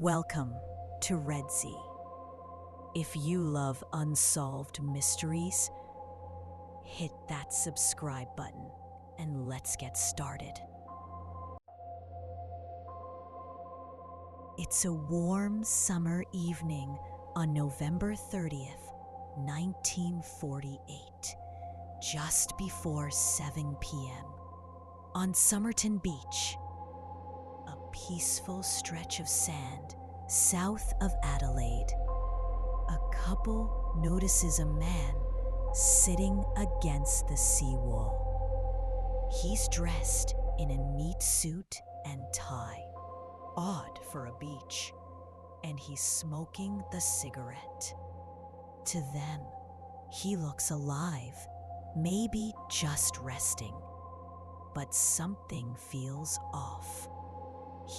Welcome to Red Sea. If you love unsolved mysteries, hit that subscribe button and let's get started. It's a warm summer evening on November 30th, 1948, just before 7 p.m. on Somerton Beach, a peaceful stretch of sand south of Adelaide. A couple notices a man sitting against the seawall. He's dressed in a neat suit and tie, odd for a beach, and he's smoking the cigarette. To them, he looks alive, maybe just resting, but something feels off.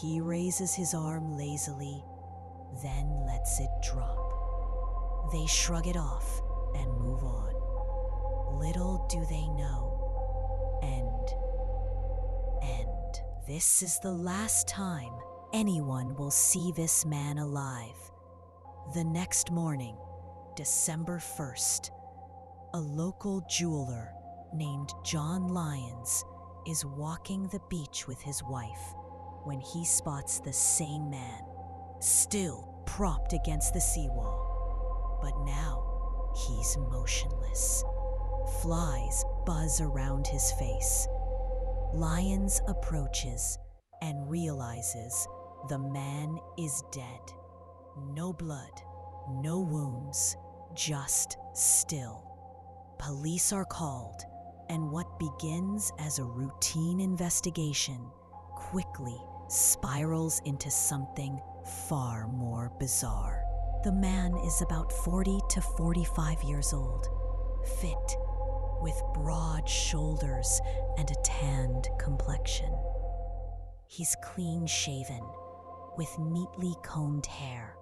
He raises his arm lazily, then lets it drop. They shrug it off and move on. Little do they know. This is the last time anyone will see this man alive. The next morning, December 1st, a local jeweler named John Lyons is walking the beach with his wife when he spots the same man, still propped against the seawall. But now, he's motionless. Flies buzz around his face. Lyons approaches and realizes the man is dead. No blood, no wounds, just still. Police are called, and what begins as a routine investigation quickly spirals into something far more bizarre. The man is about 40 to 45 years old, fit, with broad shoulders and a tanned complexion. He's clean-shaven, with neatly combed hair.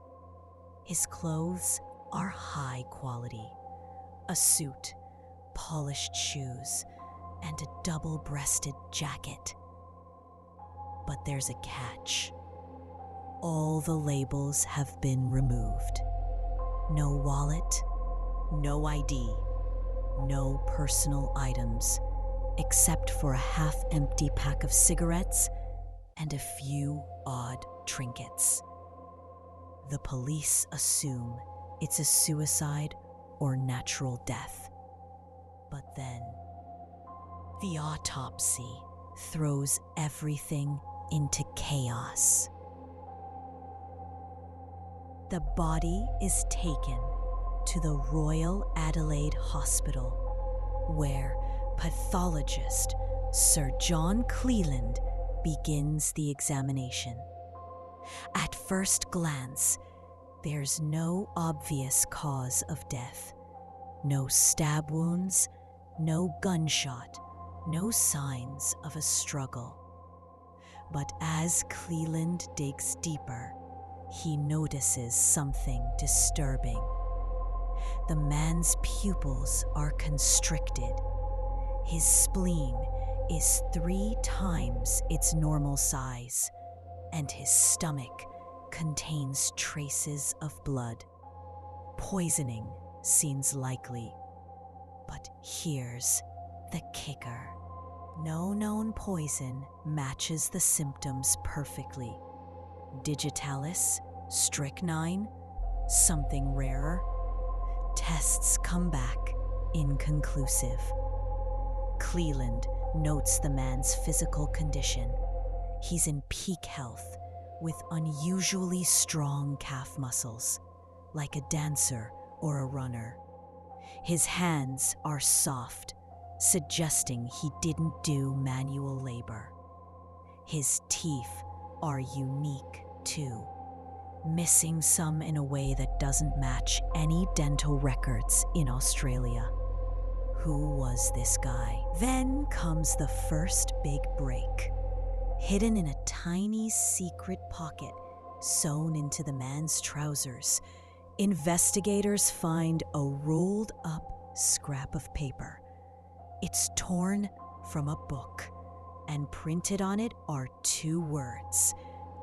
His clothes are high quality: a suit, polished shoes, and a double-breasted jacket. But there's a catch. All the labels have been removed. No wallet, no ID, no personal items, except for a half-empty pack of cigarettes and a few odd trinkets. The police assume it's a suicide or natural death. But then, the autopsy throws everything into chaos. The body is taken to the Royal Adelaide Hospital, where pathologist Sir John Cleland begins the examination. At first glance, there's no obvious cause of death. No stab wounds, no gunshot, no signs of a struggle. But as Cleland digs deeper, he notices something disturbing. The man's pupils are constricted. His spleen is 3 times its normal size, and his stomach contains traces of blood. Poisoning seems likely. But here's the kicker. No known poison matches the symptoms perfectly. Digitalis, strychnine, something rarer. Tests come back inconclusive. Cleland notes the man's physical condition. He's in peak health, with unusually strong calf muscles, like a dancer or a runner. His hands are soft, suggesting he didn't do manual labor. His teeth are unique, too, missing some in a way that doesn't match any dental records in Australia. Who was this guy? Then comes the first big break. Hidden in a tiny secret pocket sewn into the man's trousers, investigators find a rolled up scrap of paper. It's torn from a book, and printed on it are 2 words: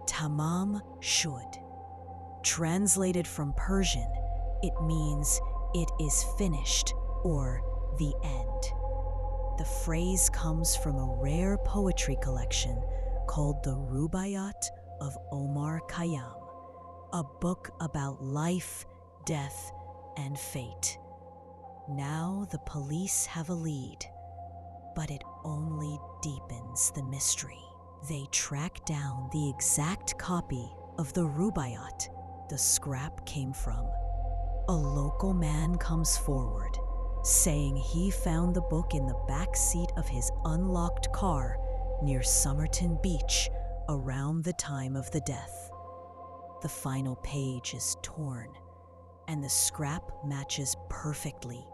Tamam Shud, Translated from Persian, it means "it is finished" or "the end." The phrase comes from a rare poetry collection called the Rubaiyat of Omar Khayyam, a book about life, death, and fate. Now the police have a lead, but it only deepens the mystery. They track down the exact copy of the Rubaiyat the scrap came from. A local man comes forward, saying he found the book in the back seat of his unlocked car near Somerton Beach around the time of the death. The final page is torn, and the scrap matches perfectly.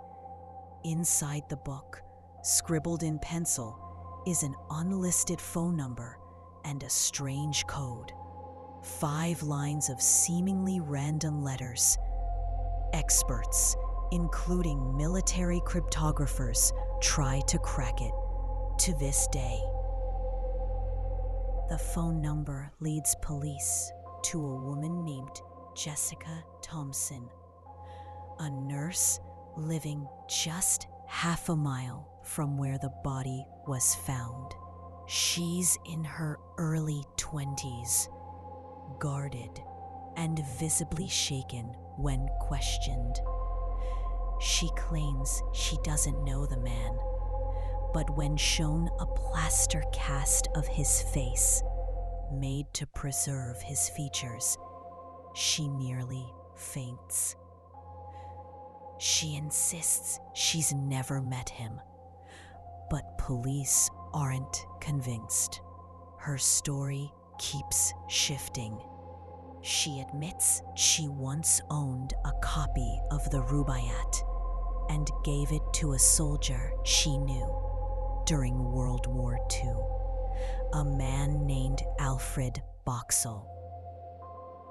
Inside the book, scribbled in pencil, is an unlisted phone number and a strange code. 5 lines of seemingly random letters. Experts, including military cryptographers, try to crack it to this day. The phone number leads police to a woman named Jessica Thompson, a nurse living just half a mile from where the body was found. She's in her early 20s, guarded and visibly shaken when questioned. She claims she doesn't know the man, but when shown a plaster cast of his face, made to preserve his features, she nearly faints. She insists she's never met him, but police aren't convinced. Her story keeps shifting. She admits she once owned a copy of the Rubaiyat and gave it to a soldier she knew during World War II, a man named Alfred Boxall.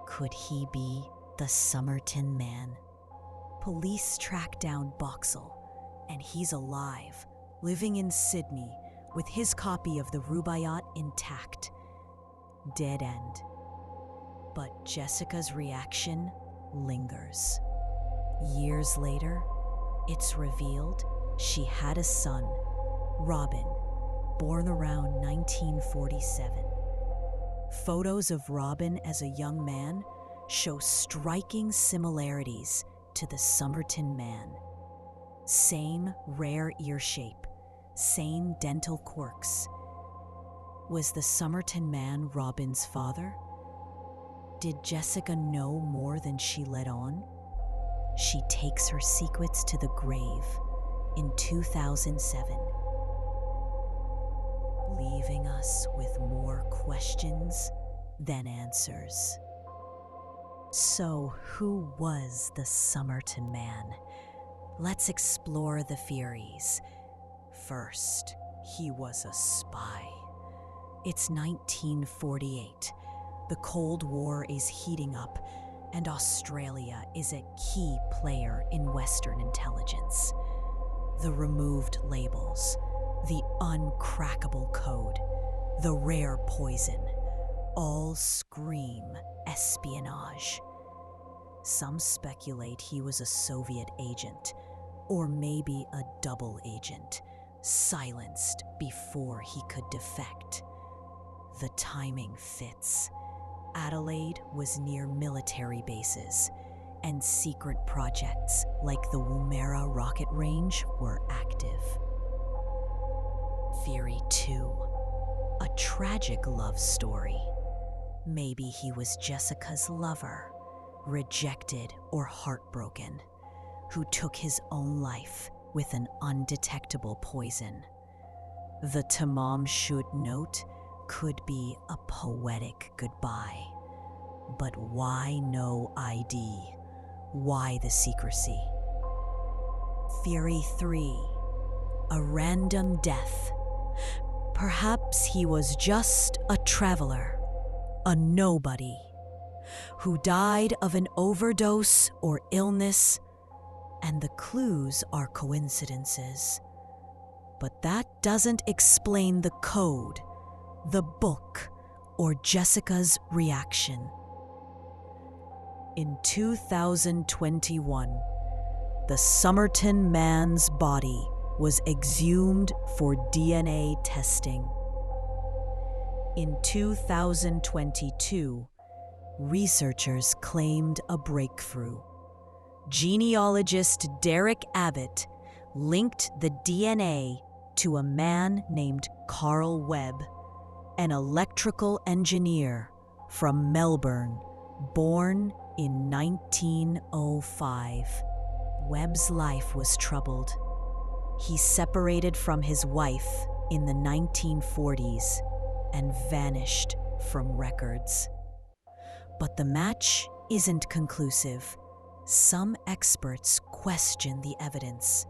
Could he be the Somerton Man? Police track down Boxall, and he's alive, living in Sydney with his copy of the Rubaiyat intact. Dead end. But Jessica's reaction lingers. Years later, it's revealed she had a son, Robin, born around 1947. Photos of Robin as a young man show striking similarities to the Somerton Man. Same rare ear shape, same dental quirks. Was the Somerton Man Robin's father? Did Jessica know more than she let on? She takes her secrets to the grave in 2007, leaving us with more questions than answers. So, who was the Somerton Man? Let's explore the theories. First, he was a spy. It's 1948. The Cold War is heating up, and Australia is a key player in Western intelligence. The removed labels, the uncrackable code, the rare poison, all scream espionage. Some speculate he was a Soviet agent, or maybe a double agent, silenced before he could defect. The timing fits. Adelaide was near military bases, and secret projects like the Woomera rocket range were active. Theory 2. A tragic love story. Maybe he was Jessica's lover, rejected or heartbroken, who took his own life with an undetectable poison. The Tamam Shud note could be a poetic goodbye. But why no ID? Why the secrecy? Theory 3. A random death. Perhaps he was just a traveler, a nobody, who died of an overdose or illness, and the clues are coincidences. But that doesn't explain the code, the book, or Jessica's reaction. In 2021, the Somerton Man's body was exhumed for DNA testing. In 2022, researchers claimed a breakthrough. Genealogist Derek Abbott linked the DNA to a man named Carl Webb, an electrical engineer from Melbourne, born in 1905. Webb's life was troubled. He separated from his wife in the 1940s and vanished from records. But the match isn't conclusive. Some experts question the evidence,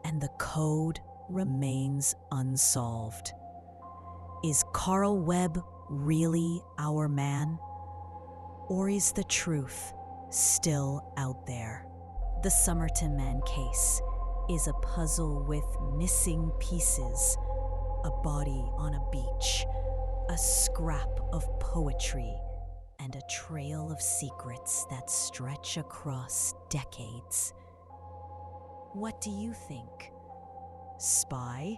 and the code remains unsolved. Is Carl Webb really our man? Or is the truth still out there? The Somerton Man case is a puzzle with missing pieces, a body on a beach, a scrap of poetry, and a trail of secrets that stretch across decades. What do you think? Spy?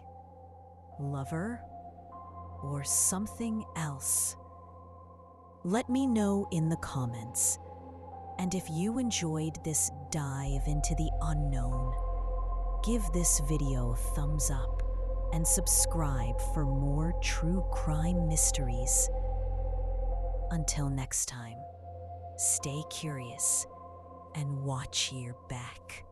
Lover? Or something else? Let me know in the comments. And if you enjoyed this dive into the unknown, give this video a thumbs up and subscribe for more true crime mysteries. Until next time, stay curious and watch your back.